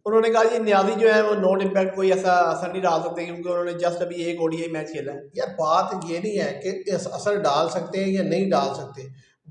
उन्होंने कहा जी न्याजी जो है वो नॉट इम्पैक्ट कोई ऐसा असर नहीं डाल सकते क्योंकि उन्होंने जस्ट अभी एक ओडीआई मैच खेला है। यार बात ये नहीं है कि इस असर डाल सकते हैं या नहीं डाल सकते,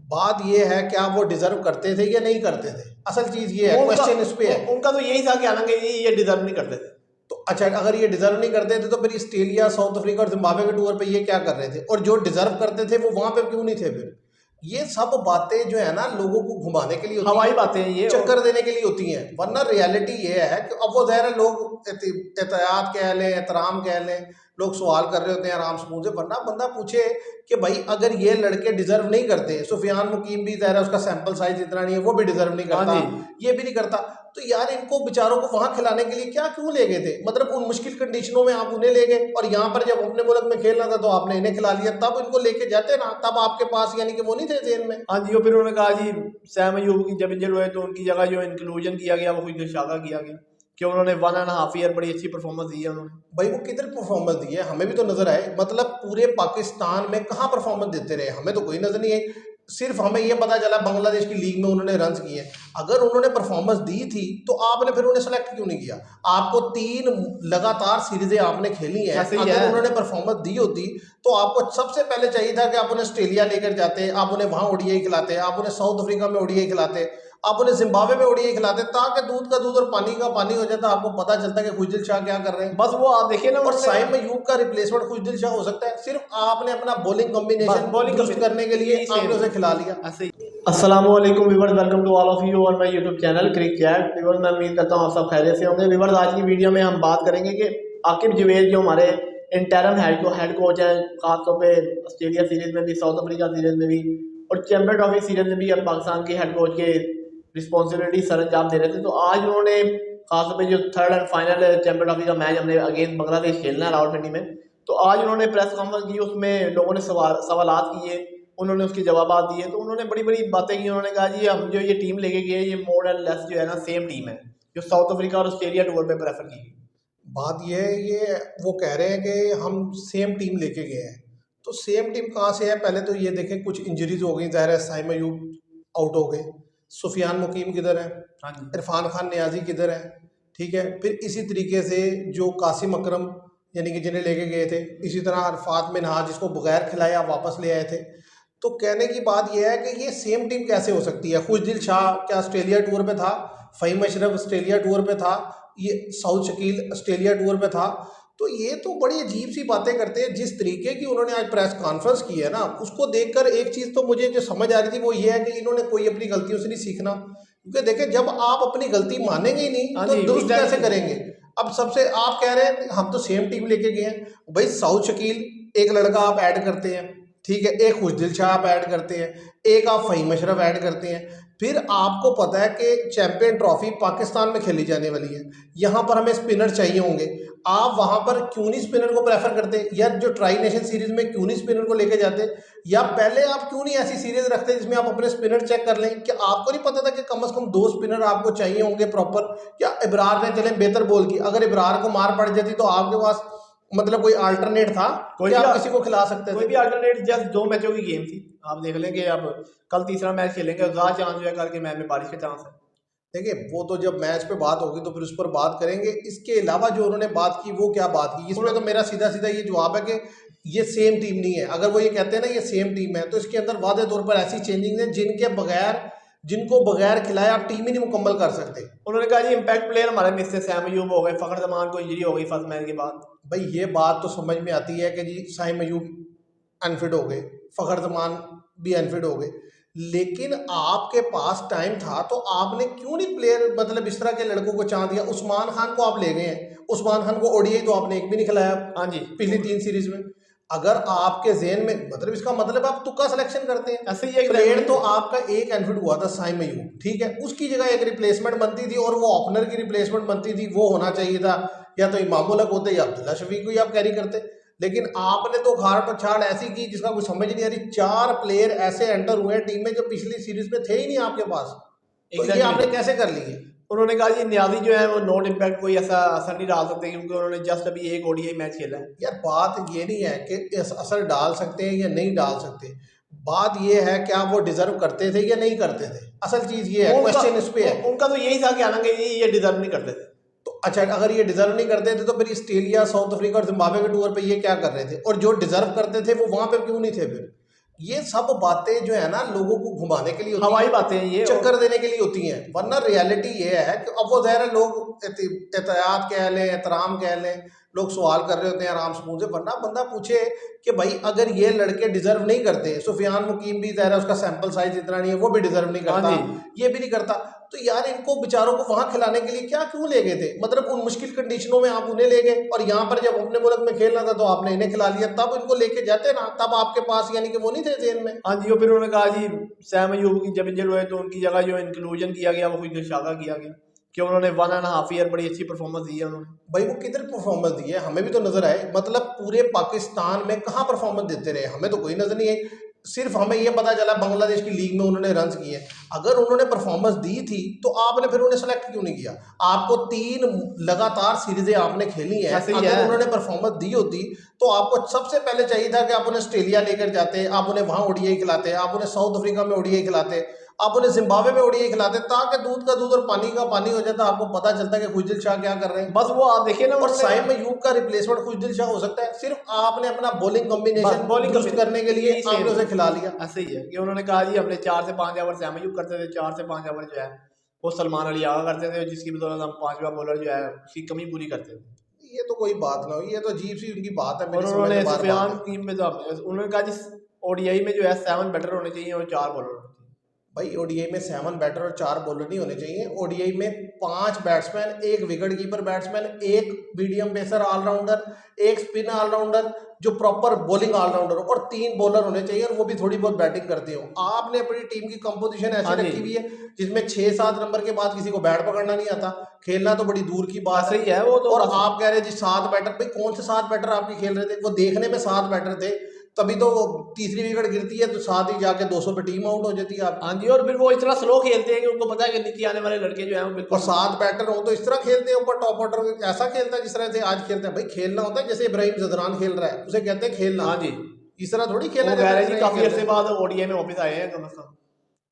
बात ये है क्या वो डिजर्व करते थे या नहीं करते थे। असल चीज ये है, क्वेश्चन इस पे है। उनका तो यही था कि हालांकि ये डिजर्व नहीं करते थे। तो अच्छा, अगर ये डिजर्व नहीं करते थे तो फिर ऑस्ट्रेलिया, साउथ अफ्रीका और जिम्बाब्वे के टूर पे ये क्या कर रहे थे, और जो डिजर्व करते थे वो वहां पे क्यों नहीं थे। फिर ये सब बातें जो है ना लोगों को घुमाने के लिए होती हवाई हैं, बातें हैं ये, चक्कर देने के लिए होती हैं। वरना रियलिटी ये है कि अब वो ज़ाहिर है लोग एहतियात कह लें, एहतराम कह लें, लोग सवाल कर रहे होते हैं आराम से मुंह से। वरना बंदा पूछे कि भाई अगर ये लड़के डिजर्व नहीं करते, सुफियान मुकीम भी ज़ाहिर है उसका सैंपल साइज इतना नहीं है, वो भी डिजर्व नहीं करता, ये भी नहीं करता, तो यार इनको बेचारों को वहां खिलाने के लिए क्या क्यों ले गए थे। मतलब उन मुश्किल कंडीशनों में आप उन्हें ले गए, और यहाँ पर जब अपने मुल्क में खेलना था तो आपने इन्हें खिला लिया। तब इनको लेके जाते ना, तब आपके पास यानी कि वो नहीं थे जेल में। हाँ जी। और फिर उन्होंने कहा जी सैम अयूब की जब इंजर हुए तो उनकी जगह जो इंक्लूजन किया गया वो खुद शाखा किया गया कि उन्होंने 1.5 ईयर बड़ी अच्छी परफॉर्मेंस दी है उन्होंने। भाई वो किधर परफॉर्मेंस दी है, हमें भी तो नजर आए। मतलब पूरे पाकिस्तान में कहाँ परफॉर्मेंस देते रहे, हमें तो कोई नजर नहीं है। सिर्फ हमें ये पता चला बांग्लादेश की लीग में उन्होंने रन किए। अगर उन्होंने परफॉर्मेंस दी थी तो आपने फिर उन्हें सेलेक्ट क्यों नहीं किया। आपको 3 लगातार सीरीजें आपने खेली हैं, अगर उन्होंने परफॉर्मेंस दी होती तो आपको सबसे पहले चाहिए था कि आप उन्हें ऑस्ट्रेलिया लेकर जाते, आप उन्हें वहां ओडीआई खिलाते, आप उन्हें साउथ अफ्रीका में ओडीआई खिलाते, आप उन्हें जिम्बाब्वे में ओडीआई खिलाते, ताकि दूध का दूध और पानी का पानी हो जाता। आपको पता चलता कि खुशदिल शाह क्या कर रहे हैं। बस वो आप देखिए ना, और साइम अयूब का रिप्लेसमेंट खुशदिल शाह हो सकता है। सिर्फ आपने अपना बॉलिंग कॉम्बिनेशन दुरुस्त करने के लिए आपने उसे खिला लिया। अस्सलामुअलैकुम viewers, welcome to all of you on my YouTube channel cricket viewers. मैं उम्मीद करता हूँ आप सब खैरियत से होंगे। व्यूअर्स, आज की वीडियो में हम बात करेंगे कि आकिब जवेद जो हमारे इंटरम हेड कोच हैं, खासतौर पे ऑस्ट्रेलिया सीरीज में भी, साउथ अफ्रीका सीरीज में भी और चैंपियन ट्रॉफी सीरीज में भी अब पाकिस्तान के हेड कोच के रिस्पॉन्सिबिलिटी सर अंजाम दे रहे थे। तो आज उन्होंने खासतौर पे जो third and final champion trophy का मैच हमने अगेंस्ट बांग्लादेश खेलना है रावलपिंडी में, तो आज उन्होंने प्रेस कॉन्फ्रेंस की, उसमें लोगों ने सवालात किए, उन्होंने उसके जवाब दिए। तो उन्होंने बड़ी बड़ी बातें की। उन्होंने कहा जी हम जो ये टीम लेके गए ये मोर एंड लेस जो है ना सेम टीम है जो साउथ अफ्रीका और ऑस्ट्रेलिया टूर पे प्रेफर की। बात ये है, ये वो कह रहे हैं कि हम सेम टीम लेके गए हैं। तो सेम टीम कहाँ से है, पहले तो ये देखें कुछ इंजरीज हो गई, ज़ाहिर है साइम अयूब आउट हो गए, सुफियान मुकीम किधर है, हाँ जी, इरफान खान नियाजी किधर है, ठीक है। फिर इसी तरीके से जो कासिम अकरम यानी कि जिन्हें लेके गए थे, इसी तरह अरफात मिनहाज जिसको बगैर खिलाया वापस ले आए थे। तो कहने की बात यह है कि ये सेम टीम कैसे हो सकती है। खुशदिल शाह क्या ऑस्ट्रेलिया टूर पे था, फ़हीम अशरफ ऑस्ट्रेलिया टूर पे था, ये साउथ शकील ऑस्ट्रेलिया टूर पे था। तो ये तो बड़ी अजीब सी बातें करते हैं। जिस तरीके की उन्होंने आज प्रेस कॉन्फ्रेंस की है ना, उसको देखकर एक चीज़ तो मुझे जो समझ आ रही थी वो ये है कि इन्होंने कोई अपनी गलतियों से नहीं सीखना। क्योंकि देखें, जब आप अपनी गलती मानेंगे ही नहीं तो दुरुस्त कैसे करेंगे। अब सबसे आप कह रहे हैं हम तो सेम टीम लेके गए हैं, भाई साउथ शकील एक लड़का आप ऐड करते हैं, ठीक है, एक खुशदिल शाह आप ऐड करते हैं, एक आप फ़हीम अशरफ ऐड करते हैं। फिर आपको पता है कि चैंपियन ट्रॉफी पाकिस्तान में खेली जाने वाली है, यहाँ पर हमें स्पिनर चाहिए होंगे। आप वहाँ पर क्यों नहीं स्पिनर को प्रेफर करते, या जो ट्राई नेशन सीरीज में क्यों नहीं स्पिनर को लेके जाते, या पहले आप क्यों नहीं ऐसी सीरीज रखते जिसमें आप अपने स्पिनर चेक कर लें। कि आपको नहीं पता था कि कम से कम 2 स्पिनर आपको चाहिए होंगे प्रॉपर। या इब्रार ने चले बेहतर बॉल की, अगर इब्रार को मार पड़ जाती तो आपके पास मतलब कोई अल्टरनेट था, कोई आप किसी को खिला सकते थे। कोई भी अल्टरनेट, जस्ट 2 मैचों की गेम थी। आप देख लेंगे अब कल तीसरा मैच खेलेंगे, चांस जो है कल के मैच में बारिश का चांस है। देखिए वो तो जब मैच पे बात होगी तो फिर उस पर बात करेंगे। इसके अलावा जो उन्होंने बात की वो क्या बात की, इसमें तो मेरा सीधा सीधा ये जवाब है कि ये सेम टीम नहीं है। अगर वो ये कहते हैं ना ये सेम टीम है, तो इसके अंदर वादे तौर पर ऐसी चेंजिंग है जिनको बगैर खिलाए आप टीम ही नहीं मुकम्मल कर सकते। उन्होंने कहा जी इम्पैक्ट प्लेयर हमारे मिस से सैम अयूब हो गए, फ़खर जमान को इंजरी हो गई फर्स्ट मैच के बाद। भाई ये बात तो समझ में आती है कि जी साइम अयूब अनफिट हो गए, फ़खर जमान भी अनफिट हो गए, लेकिन आपके पास टाइम था तो आपने क्यों नहीं प्लेयर मतलब इस तरह के लड़कों को चांस दिया। उस्मान खान को आप ले गए हैं, उस्मान खान को ओडीआई तो आपने एक भी नहीं खिलाया। हाँ जी, पिछली 3 सीरीज में अगर आपके जेन में मतलब इसका मतलब आप तुक्का सिलेक्शन करते हैं। ऐसे ही प्लेयर तो आपका एक अनफिट हुआ था साइम अयूब, ठीक है, उसकी जगह एक रिप्लेसमेंट बनती थी और वो ओपनर की रिप्लेसमेंट बनती थी। वो होना चाहिए था या तो इमामुल हक होते या अब्दुल्ला शफीक को ही आप कैरी करते। लेकिन आपने तो खाड़ पछाड़ ऐसी की जिसका कुछ समझ नहीं आ रही। 4 प्लेयर ऐसे एंटर हुए हैं टीम में जो पिछली सीरीज में थे ही नहीं आपके पास, तो ये आपने कैसे कर लिए। उन्होंने कहा जी न्याजी जो है वो नॉट इम्पैक्ट कोई ऐसा असर नहीं डाल सकते क्योंकि उन्होंने जस्ट अभी एक ओडीआई मैच खेला है। यार बात ये नहीं है कि इस असर डाल सकते हैं या नहीं डाल सकते, बात ये है क्या वो डिजर्व करते थे या नहीं करते थे। असल चीज ये है, क्वेश्चन इस पे है। उनका तो यही था कि हालांकि ये डिजर्व नहीं करते थे। अच्छा, अगर ये डिजर्व नहीं करते थे तो फिर ऑस्ट्रेलिया, साउथ अफ्रीका और जिम्बाब्वे के टूर पे ये क्या कर रहे थे, और जो डिजर्व करते थे वो वहां पे क्यों नहीं थे? फिर ये सब बातें जो है ना लोगों को घुमाने के लिए होती हवाई हैं, बातें हैं ये। चक्कर देने के लिए होती हैं, वरना रियलिटी ये है कि अब वो ज़ाहिर है लोग एहतियात कह लें, एहतराम कह लें, लोग सवाल कर रहे होते हैं आराम सुकून से, वरना बंदा पूछे कि भाई अगर ये लड़के डिजर्व नहीं करते, सुफियान मुकीम भी ज़ाहिर है उसका सैंपल साइज इतना नहीं है, वो भी डिजर्व नहीं हाँ करता, जी। ये भी नहीं करता, तो यार इनको बेचारों को वहां खिलाने के लिए क्या क्यों ले गए थे? मतलब उन मुश्किल कंडीशनों में आप उन्हें ले गए, और यहाँ पर जब अपने मुल्क में खेलना था तो आपने इन्हें खिला लिया, तब इनको लेके जाते ना, तब आपके पास यानी कि वो नहीं थे जेल में। हाँ जी, और फिर उन्होंने कहा जी सैम अयूब की जब इंजर हुए तो उनकी जगह जो इंक्लूजन किया गया वो खुद शाखा किया गया कि उन्होंने 1.5 ईयर बड़ी अच्छी परफॉर्मेंस दी है उन्होंने। भाई वो किधर परफॉर्मेंस दी है, हमें भी तो नजर आए, मतलब पूरे पाकिस्तान में कहाँ परफॉर्मेंस देते रहे, हमें तो कोई नजर नहीं आई। सिर्फ हमें ये पता चला बांग्लादेश की लीग में उन्होंने रन किए। अगर उन्होंने परफॉर्मेंस दी थी तो आपने फिर उन्हें सेलेक्ट क्यों नहीं किया? आपको 3 लगातार सीरीजें आपने खेली हैं, ऐसे ही अगर है। उन्होंने परफॉर्मेंस दी होती तो आपको सबसे पहले चाहिए था कि आप उन्हें ऑस्ट्रेलिया लेकर जाते, आप उन्हें वहां ओडीआई खिलाते, आप उन्हें साउथ अफ्रीका में ओडीआई खिलाते, आप उन्हें जिम्बाब्वे में ओडीआई खिलाते, ताकि दूध का दूध और पानी का पानी हो जाता, आपको पता चलता कि खुशदिल शाह क्या कर रहे हैं। बस वो आप देखिए ना और उन्होंने साइम अयूब का रिप्लेसमेंट खुशदिल शाह हो सकता है, सिर्फ आपने अपना बॉलिंग बस कॉम्बिनेशन बॉलिंग दुरुस्त करने के लिए यही आपने सेम उसे खिला लिया। ऐसे ही है कि उन्होंने कहा जी हमने 4 से 5 ओवर सैम अयूब करते थे, 4 से 5 ओवर जो है वो सलमान अली आगा करते थे, जिसकी बदौलत हम 5वां बॉलर जो है उसकी कमी पूरी करते थे। ये तो कोई बात ना हुई, ये तो अजीब सी उनकी बात है, और मेरी समझ उन्होंने से बाहर बात सुफियान है। टीम में तो उन्होंने कहा जी ओडीआई में जो है 7 बैटर होने चाहिए और 4 बॉलर होने चाहिए। भाई ओडीआई में 7 बैटर और 4 बॉलर नहीं होने चाहिए, ओडीआई में 5 batsman, 1 wicket keeper batsman, 1 medium pacer allrounder, 1 spin allrounder जो प्रॉपर बॉलिंग ऑलराउंडर हो, और 3 बॉलर होने चाहिए और वो भी थोड़ी बहुत बैटिंग करते हो। आपने अपनी टीम की कंपोजिशन हाँ ऐसी जी रखी हुई है जिसमें 6-7 नंबर के बाद किसी को बैट पकड़ना नहीं आता, खेलना तो बड़ी दूर की बात ऐसे है। ही है वो तो और बस। आप कह रहे हैं जी 7 बैटर, भाई कौन से 7 बैटर आपके खेल रहे थे? वो देखने में 7 बैटर थे, तभी तो तीसरी विकेट गिरती है तो साथ ही जाके 200 पे टीम आउट हो जाती है आपकी। हाँ जी, और फिर वो इतना स्लो खेलते हैं कि उनको पता है कि नीचे आने वाले लड़के जो हैं वो और बिल्कुल 7 बैटर हो तो इस तरह खेलते हैं, ऊपर टॉप ऑर्डर ऐसा खेलता है जिस तरह से आज खेलते हैं। भाई खेलना होता है जैसे इब्राहिम जदरान खेल रहा है, उसे कहते हैं खेलना। हाँ जी। इस तरह थोड़ी खेला वो कह जाता रहे है हैं जी जिस तरह ये काफी खेलते अरसे हैं। बाद ओडीआई में वापस आए हैं, कम से कम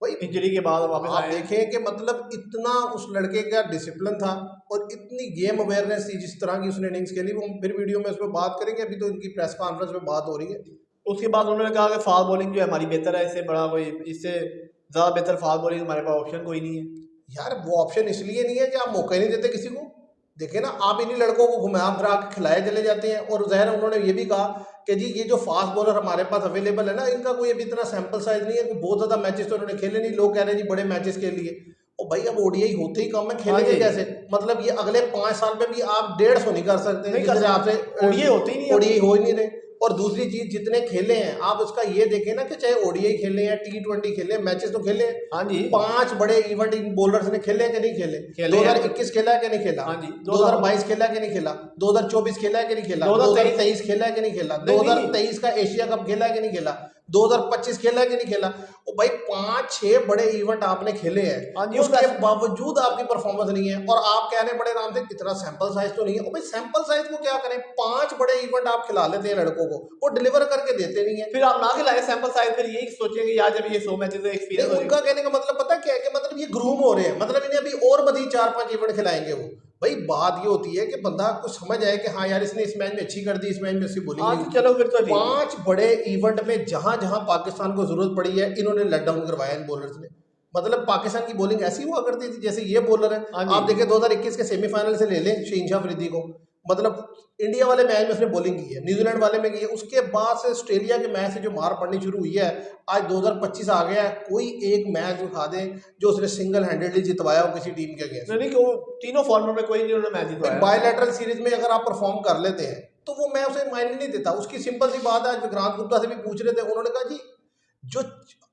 भाई इंजरी के बाद वापस आप आए हैं। देखें कि मतलब इतना उस लड़के का डिसिप्लिन था और इतनी गेम अवेयरनेस थी, जिस तरह की उसने इनिंग्स खेली, वो हम फिर वीडियो में उस पर बात करेंगे, अभी तो इनकी प्रेस कॉन्फ्रेंस में बात हो रही है। उसके बाद उन्होंने कहा कि फास्ट बॉलिंग जो है हमारी बेहतर है, इससे बड़ा कोई इससे ज़्यादा बेहतर फास्ट बॉलिंग हमारे पास ऑप्शन कोई नहीं है। यार वो ऑप्शन इसलिए नहीं है कि आप मौका ही नहीं देते किसी को। देखिए ना, आप इन्हीं लड़कों को घुमा फिरा के खिलाए चले जाते हैं, और ज़ाहिर है उन्होंने ये भी कहा कि जी ये जो फास्ट बॉलर हमारे पास अवेलेबल है ना, इनका कोई अभी इतना सैंपल साइज नहीं है कि बहुत ज़्यादा मैचेस तो उन्होंने खेले नहीं। लोग कह रहे हैं जी बड़े मैचेस के लिए, और भाई अब ओडीआई होते ही कम है, हाँ खेलेंगे जी। कैसे? मतलब ये अगले 5 साल में भी आप 150 नहीं कर सकते, नहीं कर जिससे सकते, आपसे ओडीआई होती ही नहीं है। ओडीआई हो ही नहीं रहे। और दूसरी चीज, जितने खेले हैं आप उसका ये देखें ना कि चाहे ओडीआई खेले या T20 खेले, मैचेस तो खेले हैं। हाँ जी 5 बड़े इवेंट इन बॉलर्स ने खेले कि नहीं खेले? खेले हैं। 2021 खेला है कि नहीं खेला? हाँ जी 2022 खेला है कि नहीं खेला? 2024 खेला है कि नहीं खेला? 2023 खेला है कि नहीं खेला? नहीं, नहीं। 2023 का एशिया कप खेला है कि नहीं खेला? 2025 खेला है कि नहीं खेला? ओ भाई 5-6 बड़े इवेंट आपने खेले हाँ हैं, जी, उसके बावजूद आपकी परफॉर्मेंस नहीं है, और आप कह रहे हैं बड़े आराम से इतना सैंपल साइज तो नहीं है। ओ भाई सैंपल साइज को क्या करें? 5 बड़े इवेंट आप खिला लेते हैं लड़कों को, वो डिलीवर करके देते नहीं है। फिर आप ना खिलाए सैंपल साइज, फिर यही सोचेंगे यार जब ये 100 मैचेस एक्सपीरियंस हो उनका कहने का मतलब पता क्या है कि मतलब ये ग्रूम हो रहे हैं, मतलब इन्हें अभी और मजीद 4-5 इवेंट खिलाएंगे वो। भाई बात ये होती है कि बंदा कुछ समझ आए कि हाँ यार इसने इस मैच में अच्छी कर दी, इस मैच में इसकी हाँ बॉलिंग। तो चलो फिर तो ठीक है। 5 बड़े इवेंट में जहां जहां पाकिस्तान को जरूरत पड़ी है, इन्होंने लेट डाउन करवाया इन बॉलर्स ने। मतलब पाकिस्तान की बॉलिंग ऐसी हुआ करती थी जैसे ये बॉलर है। हाँ जी। आप देखिए 2021 के सेमीफाइनल से ले लें शहीन शाह अफरीदी को, मतलब इंडिया वाले मैच में उसने बॉलिंग की है, न्यूजीलैंड वाले में की है, उसके बाद से ऑस्ट्रेलिया के मैच से जो मार पड़नी शुरू हुई है, आज 2025 आ गया है, कोई एक मैच दिखा दें जो उसने सिंगल हैंडेडली जितवाया हो किसी टीम के अगेंस्ट। नहीं कि वो तीनों फॉर्मेट में कोई नहीं उन्होंने मैच जितवाया। बायलैटरल सीरीज में अगर आप परफॉर्म कर लेते हैं तो वो मैं उसे मायने नहीं देता। उसकी सिंपल सी बात है, आज विक्रांत गुप्ता से भी पूछ रहे थे, उन्होंने कहा जी जो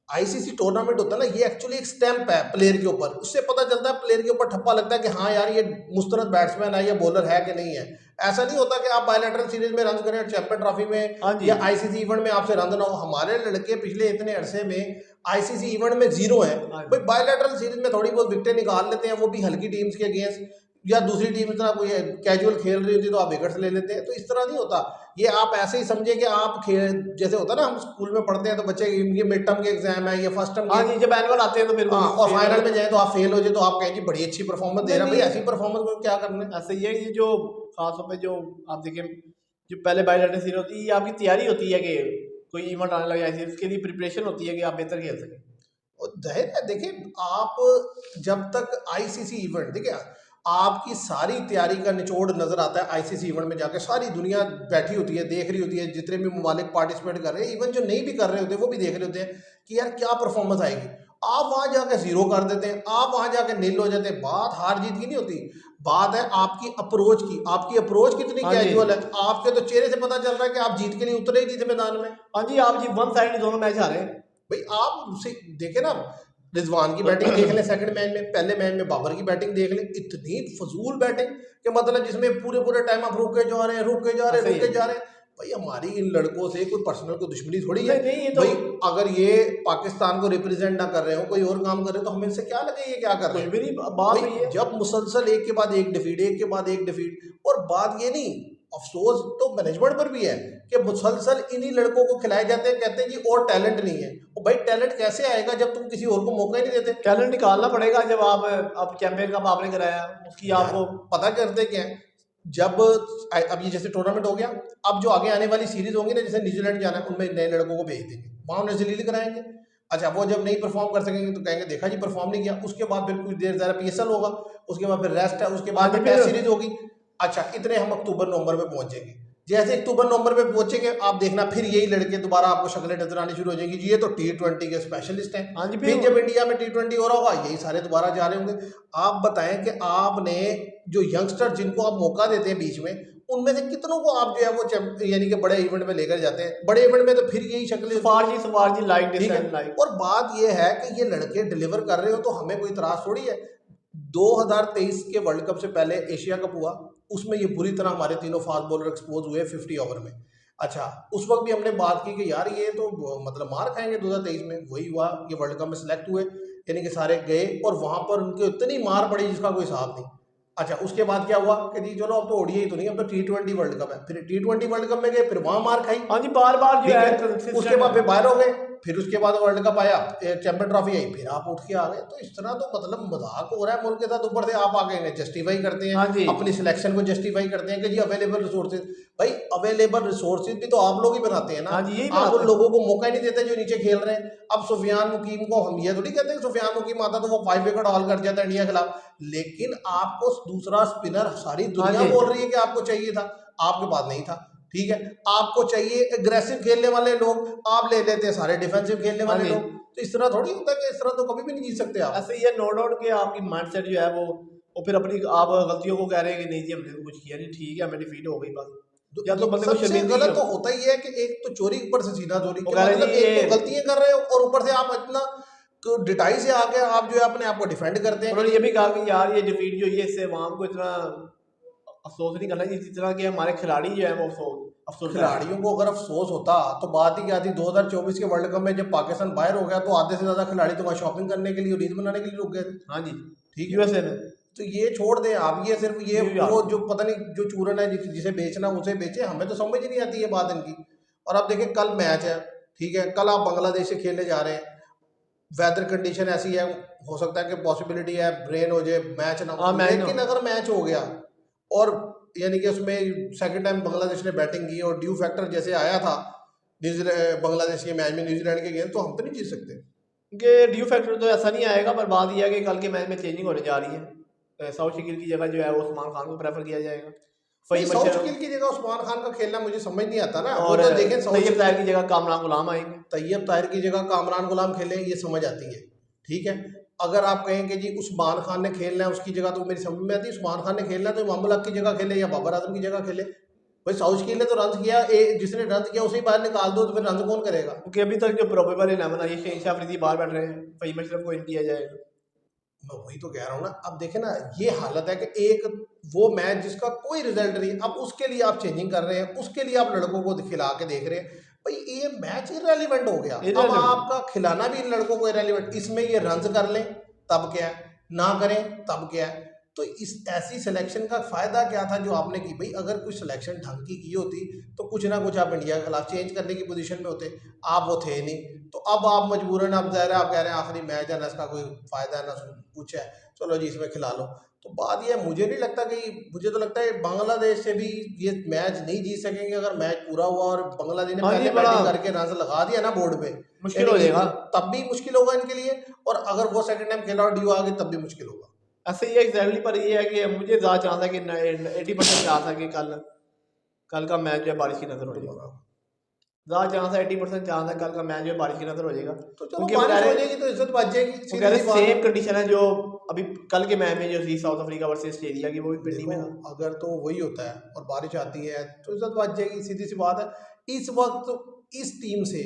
आईसीसी टूर्नामेंट होता है ना, ये एक्चुअली एक स्टैंप है प्लेयर के ऊपर, उससे पता चलता है, प्लेयर के ऊपर ठप्पा लगता है कि हाँ यार ये मुस्तरद बैट्समैन है या बॉलर है कि नहीं है। ऐसा नहीं होता कि आप बायलैटरल सीरीज में रन करें, चैंपियन ट्रॉफी में हाँ जी। या आईसीसी इवेंट में आपसे रन ना हो। हमारे लड़के पिछले इतने अरसे में आईसीसी इवेंट में 0 है। हाँ जी। भाई बायलैटरल सीरीज में थोड़ी बहुत विकेटें निकाल लेते हैं, वो भी हल्की टीम्स के अगेंस्ट। या दूसरी टीम इतना कोई कैजुअल खेल रही होती है तो आप विकेट्स ले लेते हैं। तो इस तरह नहीं होता। ये आप ऐसे ही समझे कि आप खेल, जैसे होता है ना, हम स्कूल में पढ़ते हैं तो बच्चे ये मिड टर्म के एग्जाम है, ये फर्स्ट टर्म हाँ के, जी, जब एनुअल आते हैं तो फिर हाँ, और fail फाइनल हो- में जाए तो आप फेल हो जाए तो आप कहें जी बड़ी अच्छी परफॉर्मेंस दे नहीं रहा है। भाई नहीं, ऐसी परफॉर्मेंस को क्या करना है? ऐसे ये जो खासतौर पे जो आप देखें, जो पहले बायोडाटा सीरीज होती है, ये आपकी तैयारी होती है कि कोई इवेंट आने लगा ऐसी, उसके लिए प्रिपरेशन होती है कि आप बेहतर खेल सकें। और जाहिर है, देखिए आप जब तक आईसीसी इवेंट, देखिए आपकी सारी तैयारी का निचोड़ नजर आता है आईसीसी इवेंट में जाकर। सारी दुनिया बैठी होती है, देख रही होती है, जितने भी ममालिक पार्टिसिपेट कर रहे हैं, इवन जो नहीं भी कर रहे होते वो भी देख रहे होते हैं कि यार क्या परफॉर्मेंस आएगी। आप वहां जाकर जीरो कर देते हैं, आप वहां जाकर नील हो जाते हैं। बात हार जीत की नहीं होती, बात है आपकी अप्रोच की। आपकी अप्रोच कितनी हाँ जी, कैजुअल है। आपके तो चेहरे से पता चल रहा है कि आप जीत के लिए उतरे ही नहीं थे मैदान में। हाँ जी, आप जी वन साइड दोनों मैच हारे हैं। भाई आप देखे ना, रिजवान की बैटिंग देख लें सेकंड मैच में, पहले मैच में बाबर की बैटिंग देख लें, इतनी फजूल बैटिंग के मतलब जिसमें पूरे पूरे टाइम आप रुके जा रहे हैं, रुके जा रहे हैं, ऐसे ही रुके है। जा रहे हैं। भाई हमारी इन लड़कों से कोई पर्सनल कोई दुश्मनी थोड़ी है। नहीं नहीं, ये तो भाई अगर ये पाकिस्तान को रिप्रेजेंट ना कर रहे हो, कोई और काम कर रहे हो, तो हमें इनसे क्या लगे ये क्या कर रहे कुछ हैं। भी नहीं, बात भाई हुई है। जब मुसलसल एक के बाद एक डिफीट, एक के बाद एक डिफीट, और बात ये नहीं, अफसोस तो मैनेजमेंट पर भी है कि मुसलसल इन्हीं लड़कों को खिलाए जाते हैं, कहते हैं जी और टैलेंट नहीं है। और भाई टैलेंट कैसे आएगा जब तुम किसी और को मौका ही नहीं देते। टैलेंट निकालना पड़ेगा। जब आप चैंपियन कप आपने कराया, उसकी यार आपको पता करते क्या है, जब अब ये जैसे टूर्नामेंट हो गया, अब जो आगे आने वाली सीरीज होंगी ना, जैसे न्यूजीलैंड जाना है, उनमें नए लड़कों को भेज देंगे, वहां उन्हें जलील कराएंगे। अच्छा वो जब नहीं परफॉर्म कर सकेंगे तो कहेंगे देखा जी परफॉर्म नहीं किया। उसके बाद फिर कुछ देर ज़रा पीएसएल होगा, उसके बाद फिर रेस्ट है, उसके हाँ बाद जी फिर फिर। टेस्ट सीरीज होगी। अच्छा इतने हम अक्टूबर नवंबर में पहुंचेंगे। जैसे अक्टूबर नवंबर में पहुंचेंगे, आप देखना फिर यही लड़के दोबारा आपको शक्लें नजर आनी शुरू हो जाएंगी जी, ये तो T20 के स्पेशलिस्ट हैं। हाँ जी फिर फिर। जब इंडिया में T20 हो रहा होगा, यही सारे दोबारा जा रहे होंगे। आप बताएं कि आपने जो यंगस्टर जिनको आप मौका देते हैं बीच में, उनमें से कितनों को आप जो है वो यानी कि बड़े इवेंट में लेकर जाते हैं। बड़े इवेंट में तो फिर यही शक्लें होती हैं। सफार जी लाइक ठीक है, डिसेंट लाइक। और बात यह है कि ये लड़के डिलीवर कर रहे हो तो हमें कोई इतराज थोड़ी है। 2023 के वर्ल्ड कप से पहले एशिया कप हुआ, उसमें ये बुरी तरह हमारे तीनों फास्ट बॉलर एक्सपोज हुए 50 ओवर में। अच्छा उस वक्त भी हमने बात की कि यार ये तो मतलब मार खाएंगे। 2023 में वही हुआ, ये वर्ल्ड कप में सिलेक्ट हुए, यानी कि सारे गए और वहां पर उनके इतनी मार पड़ी जिसका कोई हिसाब नहीं। अच्छा उसके बाद क्या हुआ कि जी चलो अब तो ओडीआई तो नहीं, अब तो T20 वर्ल्ड कप है। फिर T20 वर्ल्ड कप में गए, फिर वहां मार खाई। हाँ जी, बार बार जो ठीक है है, consistent उसके बाद है। फिर बाहर हो गए, फिर उसके बाद वर्ल्ड कप आया, चैंपियन ट्रॉफी आई, फिर आप उठ के आ गए। तो इस तरह तो मतलब मजाक हो रहा है मुल्क के साथ। ऊपर से आप आ गए जस्टिफाई करते हाँ हैं जी, अपनी सिलेक्शन को, जस्टिफाई करते हैं कि जी अवेलेबल रिसोर्सेज। भाई अवेलेबल रिसोर्सेज भी तो आप लोग ही बनाते हैं ना। हाँ जी, यही आप बनाते उन हैं। लोगों को मौका ही नहीं देते जो नीचे खेल रहे हैं। अब सुफियान मुकीम को हम ये थोड़ी कहते हैं सुफियान मुकीम आता तो वो 5 विकेट हॉल कर जाता है इंडिया के खिलाफ, लेकिन आपको दूसरा स्पिनर सारी हाँ दुनिया जी, बोल रही है कि आपको चाहिए था, आपके पास नहीं था। ठीक है, आपको चाहिए एग्रेसिव खेलने वाले लोग, आप ले लेते हैं सारे डिफेंसिव खेलने हाँ वाले जी। लोग। तो इस तरह थोड़ी होता है कि इस तरह तो कभी भी नहीं जीत सकते आप। ऐसे ये नो डाउट कि आपकी माइंडसेट जो है वो फिर अपनी आप गलतियों को कह रहे हैं कि नहीं जी हमने तो कुछ किया नहीं, ठीक है हमें डिफीट हो गई बस। या तो बंदे को सबसे शर्मिंदगी गलत हो, तो होता ही है कि एक तो चोरी ऊपर से सीना चोरी वो के कह रहे मतलब जी एक ये तो गलतियां कर रहे हो और ऊपर से आप इतना डिटाई से आके आप जो है अपने आप को डिफेंड करते हैं। उन्होंने ये भी कहा कि यार ये डिफीट जो है इससे अवाम को इतना अफसोस नहीं करना चाहिए जितना कि हमारे खिलाड़ी जो है वो अफसोस कर रहे हैं। खिलाड़ियों को अगर अफसोस होता तो बात ही क्या थी। 2024 के वर्ल्ड कप में जब पाकिस्तान बाहर हो गया तो आधे से ज्यादा खिलाड़ी तो वहाँ शॉपिंग करने के लिए, रील बनाने के लिए रुक गए थे। हाँ जी, ठीक है, यूएसए में तो ये छोड़ दें आप, ये सिर्फ ये न्यूयॉर्क वो में। जो पता नहीं जो चूरन है जिसे बेचना उसे बेचे, हमें तो समझ ही नहीं आती ये बात इनकी। और अब देखिए कल मैच है, ठीक है, कल आप बांग्लादेश से खेलने जा रहे हैं, वेदर कंडीशन ऐसी है, हो सकता है कि पॉसिबिलिटी है ब्रेन हो जाए, मैच ना हाँ हो। मैं लेकिन अगर मैच हो गया और यानी कि उसमें सेकंड टाइम बांग्लादेश ने बैटिंग की और ड्यू फैक्टर जैसे आया था न्यूजीलैंड बांग्लादेश के मैच में न्यूजीलैंड के गेम, तो हम तो नहीं जीत सकते। कि ड्यू फैक्टर तो ऐसा नहीं आएगा, पर बात यह है कि कल के मैच में चेंजिंग होने जा रही है। साउथ शकील की जगह जो है वो उस्मान खान को प्रेफर किया जाएगा। नहीं, फहीम साउथ अशरफ शकील की जगह उस्मान खान का खेलना मुझे समझ नहीं आता ना। वो और तो देखें साउथ तैयब ताहिर शकील, की जगह कामरान गुलाम आएंगे। तैयब ताहिर की जगह कामरान गुलाम खेले, ये समझ आती है। ठीक है, अगर आप कहें कि जी उस्मान खान ने खेलना है उसकी जगह, तो मेरी समझ में आती है उस्मान खान ने खेलना है तो इमामुल हक की जगह खेले या बाबर आजम की जगह खेले। भाई साउथ शकील ने तो रन किया, जिसने रन किया उसे ही बाहर निकाल दो, तो फिर रन कौन करेगा। क्योंकि अभी तक जो प्रोबेबल 11 है, ये शहनशाह अफरीदी बाहर बैठ रहे हैं, फहीम अशरफ को इन किया जाएगा। मैं वही तो कह रहा हूँ ना। अब देखे ना ये हालत है कि एक वो मैच जिसका कोई रिजल्ट नहीं, अब उसके लिए आप चेंजिंग कर रहे हैं, उसके लिए आप लड़कों को खिला के देख रहे हैं। भाई ये मैच इररेलेवेंट हो गया। अब Irrelevant। आपका खिलाना भी इन लड़कों को इररेलेवेंट, इसमें ये रन कर लें तब क्या है, ना करें तब क्या है। तो इस ऐसी सिलेक्शन का फ़ायदा क्या था जो आपने की? भाई अगर कोई सिलेक्शन ढंग की होती तो कुछ ना कुछ आप इंडिया के खिलाफ चेंज करने की पोजीशन में होते, आप वो थे नहीं। तो अब आप मजबूरन, अब ज़ाहिर है आप कह रहे हैं आखिरी मैच है ना, इसका कोई फ़ायदा है ना कुछ है, चलो जी इसमें खिला लो। तो बात ये है, मुझे नहीं लगता कि, मुझे तो लगता है बांग्लादेश से भी ये मैच नहीं जीत सकेंगे अगर मैच पूरा हुआ और बांग्लादेश ने हाँ जी, पहले बड़ा बैटिंग करके रन लगा दिया ना बोर्ड पे, मुश्किल यानी हो कि जाएगा। तब भी मुश्किल होगा इनके लिए, और अगर वो सेकंड टाइम खेला और ड्यू आ गई तब भी मुश्किल होगा। ऐसे ही एग्जैक्टली, पर ये है कि मुझे ज़्यादा चांस है कि 80% चांस है कि कल का मैच जो है बारिश की नज़र हो जाएगा। ज़्यादा चांस है, 80% चांस है कल का मैच जो है बारिश की नज़र हो जाएगा। तो चलो क्योंकि वो कह बारिश हो रहे जाएगी तो इज्जत बच जाएगी, वो कह सीधी रहे सी बात है। सेम कंडीशन है जो अभी कल के मैच में जो थी साउथ अफ्रीका वर्सेस ऑस्ट्रेलिया की, वो भी पिंडी देखो में था। अगर तो वही होता है और बारिश आती है तो इज्जत बच जाएगी, सीधी सी बात है। इस वक्त इस टीम से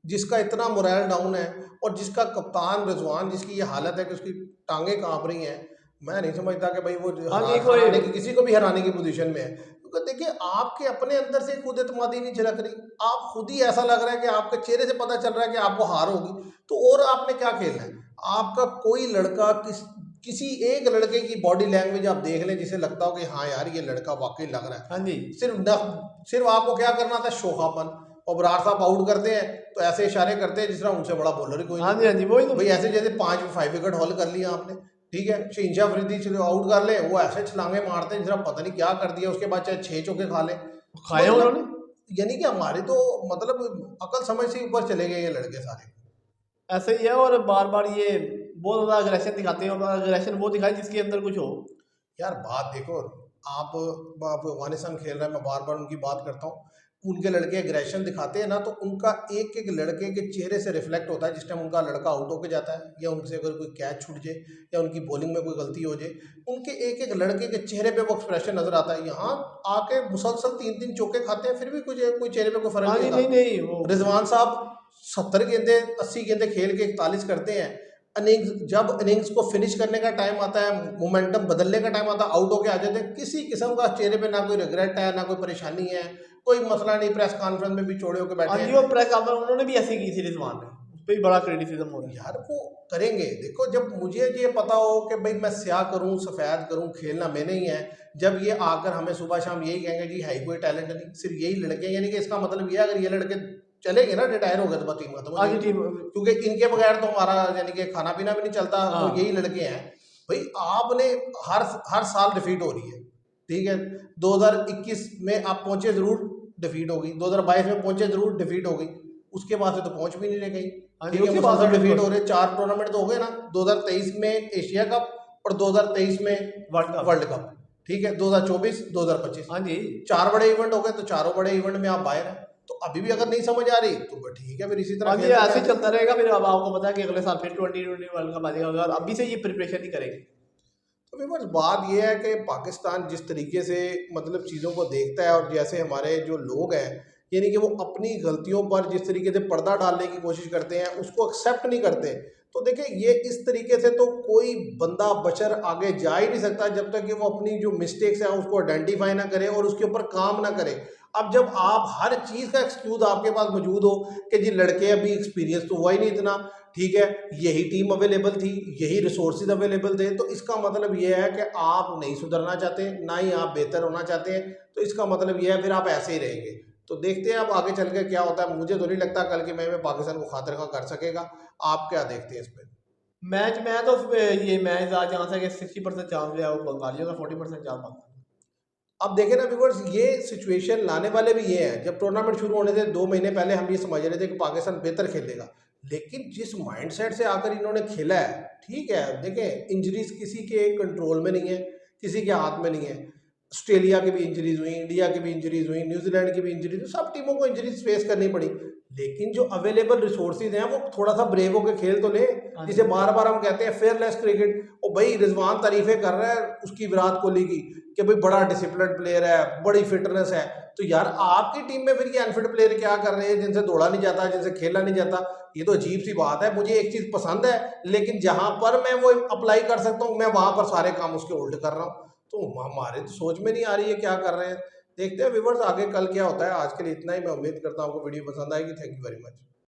जिसका इतना मोरल डाउन है और जिसका कप्तान रिजवान, जिसकी ये हालत है कि उसकी टांगे कांप रही हैं, मैं नहीं समझता कि भाई वो हाँ जी, कोई हराने की, किसी को भी हराने की पोजीशन में है। क्योंकि देखिए आपके अपने अंदर से खुद एतमादी नहीं झलक रही, आप खुद ही ऐसा लग रहा है कि आपके चेहरे से पता चल रहा है कि आपको हार होगी, तो और आपने क्या खेलना है? आपका कोई लड़का किसी एक लड़के की बॉडी लैंग्वेज आप देख लें जिसे लगता हो कि हाँ यार ये लड़का वाकई लग रहा है। हाँ जी, सिर्फ आपको क्या करना था, शोखापन। और बराड़ साहब आउट करते हैं तो ऐसे इशारे करते हैं जिस तरह उनसे बड़ा बॉलर ही कोई हाँ नहीं। जी, हाँ जी, वही तो। भाई ऐसे जैसे 5 विकेट हॉल कर लिया आपने, ठीक है, शहनशाह अफरीदी चलो आउट कर ले, वो ऐसे छलांगे मारते हैं जिस तरह पता नहीं क्या कर दिया, उसके बाद चाहे 6 चौके खा ले। खाए मतलब उन्होंने। यानी कि हमारे तो मतलब अकल समझ से ऊपर चले गए ये लड़के सारे। ऐसे ही है, और बार बार ये बहुत ज़्यादा अग्रेशन दिखाते हैं, और अग्रेशन वो दिखाए जिसके अंदर कुछ हो। यार बात देखो, आप अफगानिस्तान खेल रहे हैं, मैं बार बार उनकी बात करता हूँ, उनके लड़के एग्रेशन दिखाते हैं ना तो उनका एक एक लड़के के चेहरे से रिफ्लेक्ट होता है जिस टाइम उनका लड़का आउट होके जाता है या उनसे अगर कोई कैच छूट जाए या उनकी बॉलिंग में कोई गलती हो जाए, उनके एक एक लड़के के चेहरे पे वो एक्सप्रेशन नजर आता है। यहाँ आके मुसलसल 3 3 चौके खाते हैं फिर भी कोई चेहरे पे कोई फर्क हाँ नहीं जी, आता। नहीं नहीं, वो रिजवान साहब 70 गेंदे 80 गेंदे खेल के 41 करते हैं। इनिंग्स जब इनिंग्स को फिनिश करने का टाइम आता है, मोमेंटम बदलने का टाइम आता है, आउट होके आ जाते हैं, किसी किस्म का चेहरे पे ना कोई रिग्रेट है ना कोई परेशानी है, कोई मसला नहीं, प्रेस कॉन्फ्रेंस में भी चौड़े होकर हाँ बैठे जी, हैं। वो प्रेस कॉन्फ्रेंस उन्होंने भी ऐसी की थी रिजवान ने, उस पर भी बड़ा क्रिटिसिज्म हो रहा है। यार वो करेंगे, देखो जब मुझे ये पता हो कि भाई मैं स्याह करूं सफ़ेद करूं, खेलना मैंने ही है, जब ये आकर हमें सुबह शाम यही कहेंगे जी है कोई टैलेंट नहीं, सिर्फ यही लड़के हैं, यानी कि इसका मतलब ये है अगर ये लड़के चलेंगे ना, रिटायर हो गए तो टीम खत्म हो हाँ जी, जाएगी, टीम। क्योंकि इनके बगैर तो हमारा यानी कि खाना पीना भी नहीं चलता, तो हाँ, यही लड़के हैं। भाई आपने हर हर साल डिफीट हो रही है, ठीक है, 2021 में आप पहुंचे जरूर, डिफीट हो गई, 2022 में पहुंचे जरूर, डिफीट हो गई, उसके बाद से तो पहुंच भी नहीं रह गई। हाँ जी, ठीक है, उसके बाद मुसलसल डिफीट हो रहे, 4 टूर्नामेंट तो हो गए ना, 2023 में एशिया कप और 2023 में वर्ल्ड कप। वर्ल्ड कप, ठीक है, 2024 2025, हाँ जी, 4 बड़े इवेंट हो गए, तो चारों बड़े इवेंट में आप बाहर हैं। तो अभी भी अगर नहीं समझ आ रही तो ठीक है, फिर इसी हाँ तरह जी, खेलते ऐसे ही रहें। चलता रहेगा। फिर अब आपको पता है कि अगले साल फिर 2020 वर्ल्ड कप आ जाएगा, अगर अभी से ये प्रिपरेशन नहीं करेंगे। तो व्यूअर्स बात यह है कि पाकिस्तान जिस तरीके से मतलब चीज़ों को देखता है, और जैसे हमारे जो लोग हैं यानी कि वो अपनी गलतियों पर जिस तरीके से पर्दा डालने की कोशिश करते हैं उसको एक्सेप्ट नहीं करते। तो देखिए ये इस तरीके से तो कोई बंदा बशर आगे जा ही नहीं सकता जब तक कि वो अपनी जो मिस्टेक्स हैं उसको आइडेंटिफाई ना करे और उसके ऊपर काम ना करे। अब जब आप हर चीज़ का एक्सक्यूज़ आपके पास मौजूद हो कि जी लड़के अभी एक्सपीरियंस तो हुआ ही नहीं इतना, ठीक है, यही टीम अवेलेबल थी, यही रिसोर्सेज अवेलेबल थे, तो इसका मतलब ये है कि आप नहीं सुधरना चाहते, ना ही आप बेहतर होना चाहते हैं, तो इसका मतलब ये है फिर आप ऐसे ही रहेंगे। तो देखते हैं अब आगे चल के क्या होता है। मुझे तो नहीं लगता कल के मैच में पाकिस्तान को खातिर खा कर सकेगा। आप क्या देखते हैं इस पर? मैच में तो ये मैच ज़्यादा चांस है कि 60% चांस जो है वो बंगालियों का, 40% चांस पाकिस्तान। अब देखें ना व्यूवर्स, ये सिचुएशन लाने वाले भी ये हैं, जब टूर्नामेंट शुरू होने से 2 महीने पहले हम ये समझ रहे थे कि पाकिस्तान बेहतर खेलेगा, लेकिन जिस माइंडसेट से आकर इन्होंने खेला है, ठीक है, देखें इंजरीज किसी के कंट्रोल में नहीं है, किसी के हाथ में नहीं है। ऑस्ट्रेलिया की भी इंजरीज हुई, इंडिया की भी इंजरीज हुई, न्यूजीलैंड की भी इंजरीज हुई, सब टीमों को इंजरीज फेस करनी पड़ी, लेकिन जो अवेलेबल रिसोर्सेज हैं वो थोड़ा सा ब्रेव होकर खेल तो ले, हाँ जिसे जी, बार बार हम कहते हैं फेयरलेस क्रिकेट। और भाई रिजवान तारीफें कर रहा है उसकी विराट कोहली की कि भाई बड़ा डिसिप्लिन प्लेयर है, बड़ी फिटनेस है, तो यार आपकी टीम में फिर ये अनफिट प्लेयर क्या कर रहे हैं जिनसे दौड़ा नहीं जाता, जिनसे खेला नहीं जाता? ये तो अजीब सी बात है। मुझे एक चीज़ पसंद है, लेकिन जहां पर मैं वो अप्लाई कर सकता हूँ मैं वहां पर सारे काम उसके उल्ट कर रहा हूँ, तो हमारे तो सोच में नहीं आ रही है क्या कर रहे हैं। देखते हैं व्यूवर्स आगे कल क्या होता है। आज के लिए इतना ही, मैं उम्मीद करता हूँ आपको वीडियो पसंद आएगी। Thank you very much.